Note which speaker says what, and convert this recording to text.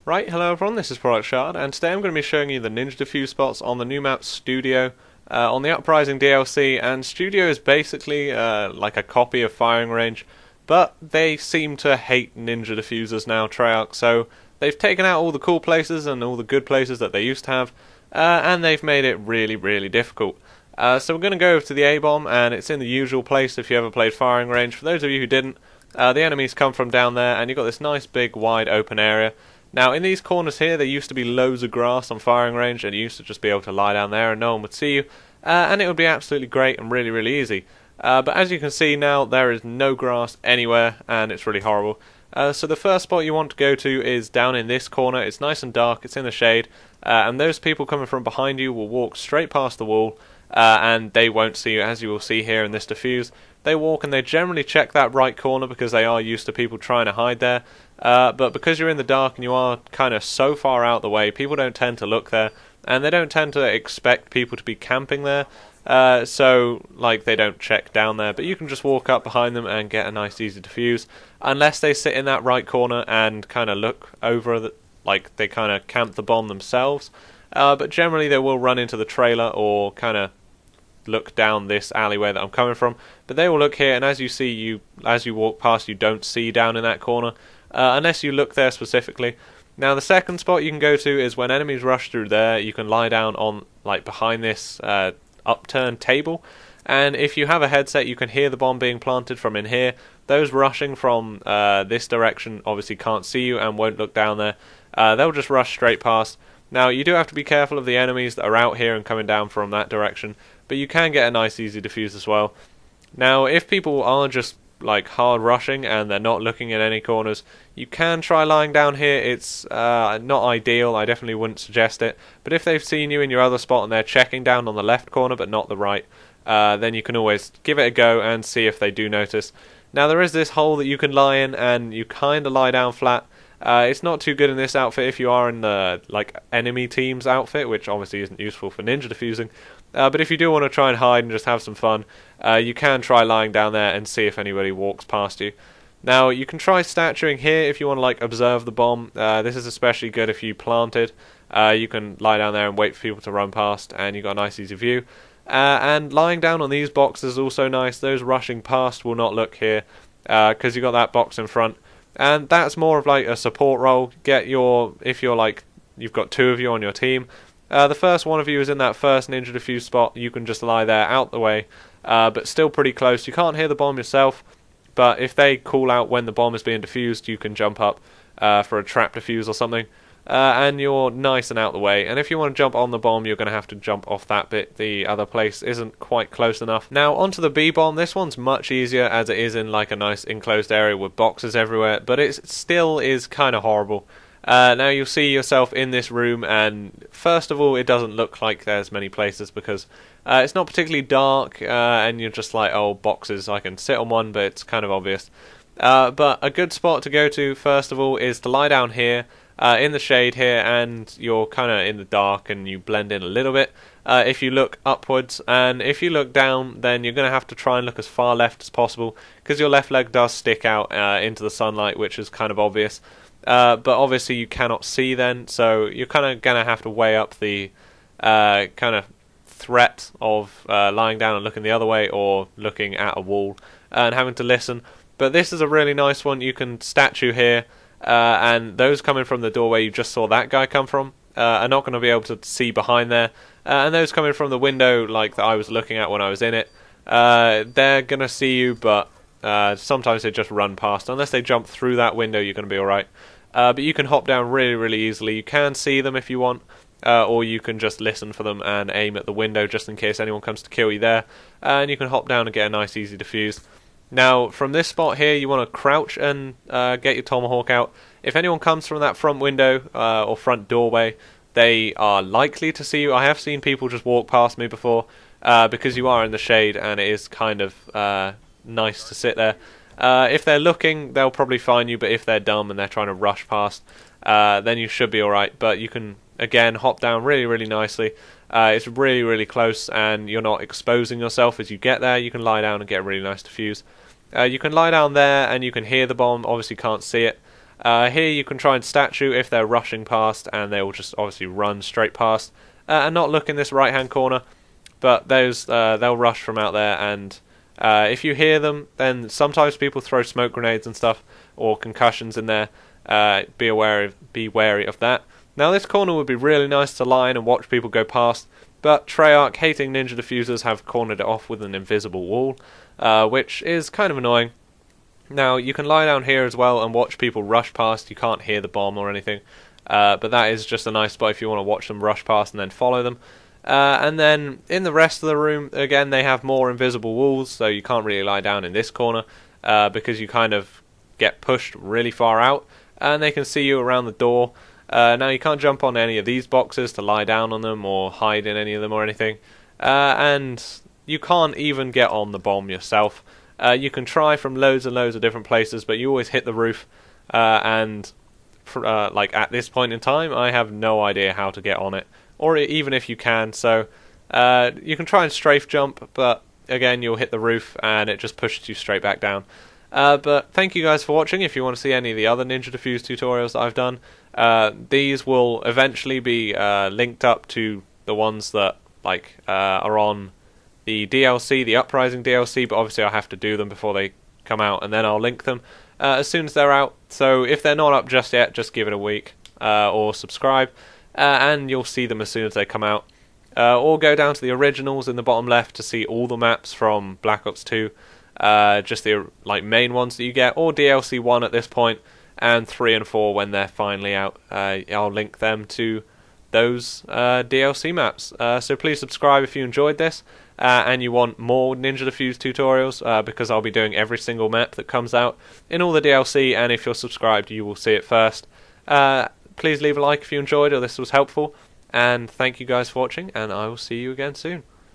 Speaker 1: Right, hello everyone, this is ProductShard, and today I'm going to be showing you the ninja defuse spots on the new map Studio on the Uprising DLC. And Studio is basically like a copy of Firing Range, but they seem to hate ninja diffusers now, Treyarch, so they've taken out all the cool places and all the good places that they used to have, and they've made it really difficult. So we're going to go over to the A-bomb, and it's in the usual place if you ever played Firing Range. For those of you who didn't, the enemies come from down there, and you've got this nice big wide open area. Now, in these corners here, there used to be loads of grass on Firing Range, and you used to just be able to lie down there and no one would see you, and it would be absolutely great and really easy. But as you can see now, there is no grass anywhere, and it's really horrible. So the first spot you want to go to is down in this corner. It's nice and dark, it's in the shade, and those people coming from behind you will walk straight past the wall, and they won't see you, as you will see here in this diffuse. They walk and they generally check that right corner because they are used to people trying to hide there. But because you're in the dark and you are kind of so far out the way, people don't tend to look there, and they don't tend to expect people to be camping there. So like they don't check down there, but you can just walk up behind them and get a nice easy defuse, unless they sit in that right corner and kind of look over, like they kind of camp the bomb themselves. But generally they will run into the trailer or kind of look down this alleyway that I'm coming from, but they will look here, and as you see, as you walk past, you don't see down in that corner unless you look there specifically. Now the second spot you can go to is when enemies rush through there, you can lie down on like behind this upturned table, and if you have a headset you can hear the bomb being planted from in here. Those rushing from this direction obviously can't see you and won't look down there. They'll just rush straight past. Now you do have to be careful of the enemies that are out here and coming down from that direction, but you can get a nice easy defuse as well. Now if people are just like hard rushing and they're not looking at any corners, you can try lying down here. It's not ideal, I definitely wouldn't suggest it, but if they've seen you in your other spot and they're checking down on the left corner but not the right, then you can always give it a go and see if they do notice. Now there is this hole that you can lie in, and you kind of lie down flat. It's not too good in this outfit if you are in the like enemy team's outfit, which obviously isn't useful for ninja defusing. But if you do want to try and hide and just have some fun, you can try lying down there and see if anybody walks past you. Now you can try statuing here if you want to like observe the bomb. This is especially good if you planted. You can lie down there and wait for people to run past, and you've got a nice easy view. And lying down on these boxes is also nice. Those rushing past will not look here because you've got that box in front. And that's more of like a support role. If you're like, you've got two of you on your team, the first one of you is in that first ninja defuse spot, you can just lie there out the way, but still pretty close. You can't hear the bomb yourself, but if they call out when the bomb is being defused, you can jump up for a trap defuse or something, and you're nice and out the way. And if you want to jump on the bomb, you're going to have to jump off that bit. The other place isn't quite close enough. Now onto the B bomb. This one's much easier as it is in like a nice enclosed area with boxes everywhere, but it still is kind of horrible. Now you'll see yourself in this room, and first of all it doesn't look like there's many places because it's not particularly dark, and you're just like, oh, boxes, I can sit on one, but it's kind of obvious. But a good spot to go to first of all is to lie down here in the shade here, and you're kind of in the dark and you blend in a little bit. If you look upwards, and if you look down, then you're going to have to try and look as far left as possible because your left leg does stick out into the sunlight, which is kind of obvious. But obviously you cannot see then, so you're kind of going to have to weigh up the kind of threat of lying down and looking the other way, or looking at a wall and having to listen. But this is a really nice one. You can statue here, and those coming from the doorway you just saw that guy come from are not going to be able to see behind there. And those coming from the window like that I was looking at when I was in it, they're going to see you, but sometimes they just run past. Unless they jump through that window, you're going to be alright. But you can hop down really easily. You can see them if you want, or you can just listen for them and aim at the window just in case anyone comes to kill you there. And you can hop down and get a nice easy defuse. Now from this spot here you want to crouch and get your tomahawk out. If anyone comes from that front window or front doorway, they are likely to see you. I have seen people just walk past me before because you are in the shade and it is kind of nice to sit there. If they're looking, they'll probably find you, but if they're dumb and they're trying to rush past, then you should be alright. But you can, again, hop down really nicely. It's really close, and you're not exposing yourself as you get there. You can lie down and get a really nice defuse. You can lie down there and you can hear the bomb, obviously can't see it. Here you can try and statue if they're rushing past, and they will just obviously run straight past and not look in this right hand corner, but those they'll rush from out there, and if you hear them, then sometimes people throw smoke grenades and stuff, or concussions in there. Be wary of that. Now this corner would be really nice to lie in and watch people go past, but Treyarch, hating Ninja Defusers, have cornered it off with an invisible wall, which is kind of annoying. Now you can lie down here as well and watch people rush past. You can't hear the bomb or anything, but that is just a nice spot if you want to watch them rush past and then follow them. And then in the rest of the room, again, they have more invisible walls, so you can't really lie down in this corner because you kind of get pushed really far out, and they can see you around the door. Now you can't jump on any of these boxes to lie down on them or hide in any of them or anything, and you can't even get on the bomb yourself. You can try from loads and loads of different places, but you always hit the roof, and like at this point in time, I have no idea how to get on it, or even if you can. So you can try and strafe jump, but again, you'll hit the roof and it just pushes you straight back down. But thank you guys for watching. If you want to see any of the other Ninja Defuse tutorials that I've done, these will eventually be linked up to the ones that are on the DLC, the Uprising DLC, but obviously I'll have to do them before they come out, and then I'll link them as soon as they're out. So if they're not up just yet, just give it a week, or subscribe, and you'll see them as soon as they come out. Or go down to the originals in the bottom left to see all the maps from Black Ops 2, just the main ones that you get, or DLC 1 at this point, and 3 and 4 when they're finally out. I'll link them to those DLC maps. So please subscribe if you enjoyed this, and you want more Ninja Defuse tutorials, because I'll be doing every single map that comes out in all the DLC, and if you're subscribed you will see it first. Please leave a like if you enjoyed or this was helpful, and thank you guys for watching, and I will see you again soon.